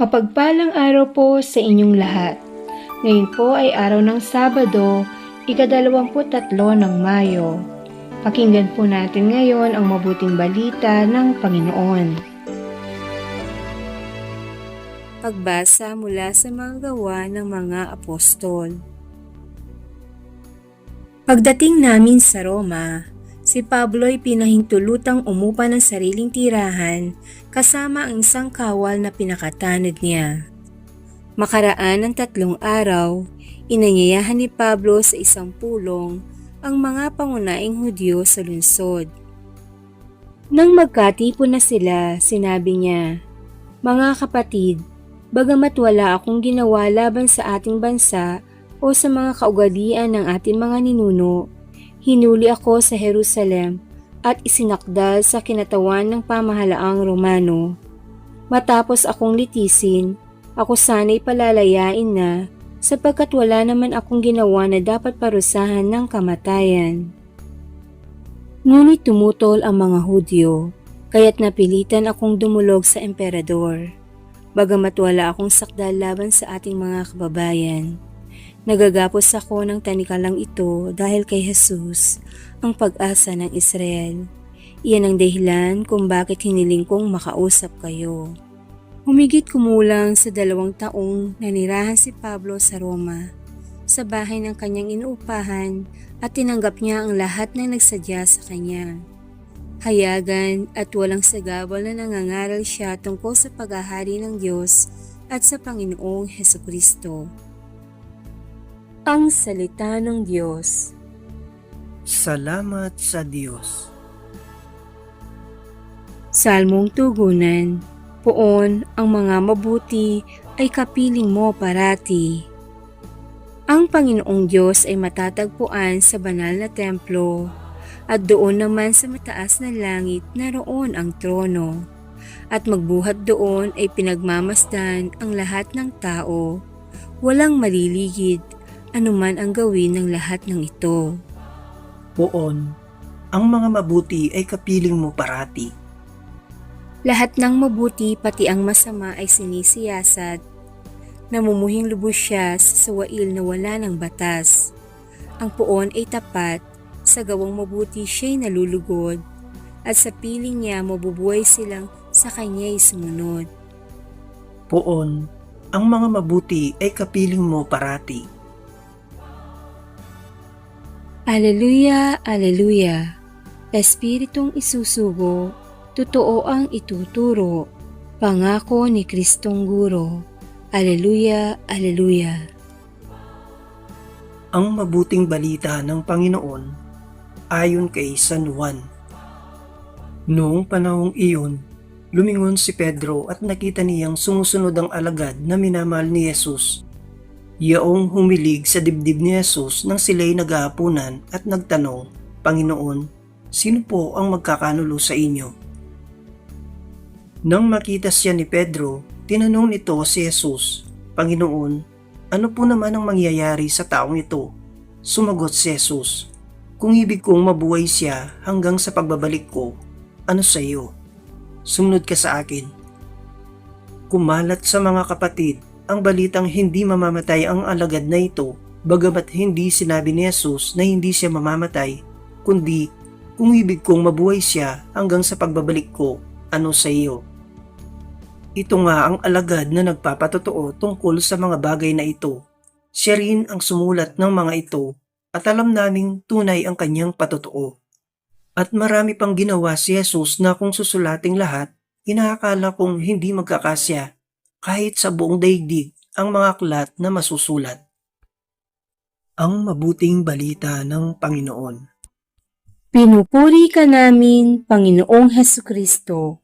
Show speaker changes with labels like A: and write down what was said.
A: Mapagpalang araw po sa inyong lahat. Ngayon po ay araw ng Sabado, ika-23 ng Mayo. Pakinggan po natin ngayon ang mabuting balita ng Panginoon. Pagbasa mula sa mga gawa ng mga apostol. Pagdating namin sa Roma, si Pablo ay pinahintulutang umupa ng sariling tirahan kasama ang isang kawal na pinakatanod niya. Makaraan ng 3 araw, inanyayahan ni Pablo sa isang pulong ang mga pangunaing Hudyo sa lungsod. Nang magkatipon na sila, sinabi niya, "Mga kapatid, bagamat wala akong ginawa laban sa ating bansa o sa mga kaugalian ng ating mga ninuno, hinuli ako sa Jerusalem at isinakdal sa kinatawan ng pamahalaang Romano. Matapos akong litisin, ako sana'y palalayain na sapagkat wala naman akong ginawa na dapat parusahan ng kamatayan." Ngunit tumutol ang mga Hudyo, kaya't napilitan akong dumulog sa emperador. Bagamat wala akong sakdal laban sa ating mga kababayan, nagagapos ako ng tanikalang ito dahil kay Jesus, ang pag-asa ng Israel. Iyan ang dahilan kung bakit hiniling kong makausap kayo. Humigit kumulang sa 2 taong nanirahan si Pablo sa Roma, sa bahay ng kanyang inuupahan at tinanggap niya ang lahat ng nagsadya sa kanya. Hayagan at walang sagabal na nangangaral siya tungkol sa paghahari ng Diyos at sa Panginoong Hesukristo. Ang Salita ng Diyos.
B: Salamat sa Diyos.
A: Salmong Tugunan. Poon, ang mga mabuti ay kapiling mo parati. Ang Panginoong Diyos ay matatagpuan sa banal na templo, at doon naman sa mataas na langit naroon ang trono, at magbuhat doon ay pinagmamasdan ang lahat ng tao. Walang maliligid, anuman ang gawin ng lahat ng ito.
B: Poon, ang mga mabuti ay kapiling mo parati.
A: Lahat ng mabuti pati ang masama ay sinisiyasat. Namumuhing lubos siya sa sawail na wala ng batas. Ang poon ay tapat, sa gawang mabuti siya'y nalulugod, at sa piling niya mabubuhay silang sa kanya'y sumunod.
B: Poon, ang mga mabuti ay kapiling mo parati.
A: Aleluya, aleluya. Espiritong isusugo, totoo ang ituturo. Pangako ni Kristong Guro. Aleluya, aleluya.
B: Ang mabuting balita ng Panginoon ayon kay San Juan. Noong panahong iyon, lumingon si Pedro at nakita niyang sumusunod ang alagad na minamahal ni Jesus. Yaong humilig sa dibdib ni Jesus nang sila'y naghahapunan at nagtanong, "Panginoon, sino po ang magkakanulo sa inyo?" Nang makita siya ni Pedro, tinanong nito si Jesus, "Panginoon, ano po naman ang mangyayari sa taong ito?" Sumagot si Jesus, "Kung ibig kong mabuhay siya hanggang sa pagbabalik ko, ano sa iyo? Sumunod ka sa akin." Kumalat sa mga kapatid ang balitang hindi mamamatay ang alagad na ito, bagamat hindi sinabi ni Jesus na hindi siya mamamatay, kundi kung ibig kong mabuhay siya hanggang sa pagbabalik ko, ano sa iyo? Ito nga ang alagad na nagpapatotoo tungkol sa mga bagay na ito. Siya rin ang sumulat ng mga ito at alam naming tunay ang kanyang patotoo. At marami pang ginawa si Jesus na kung susulating lahat, inaakala kong hindi magkakasya kahit sa buong daigdig ang mga aklat na masusulat. Ang mabuting balita ng Panginoon.
A: Pinupuri ka namin, Panginoong Hesukristo.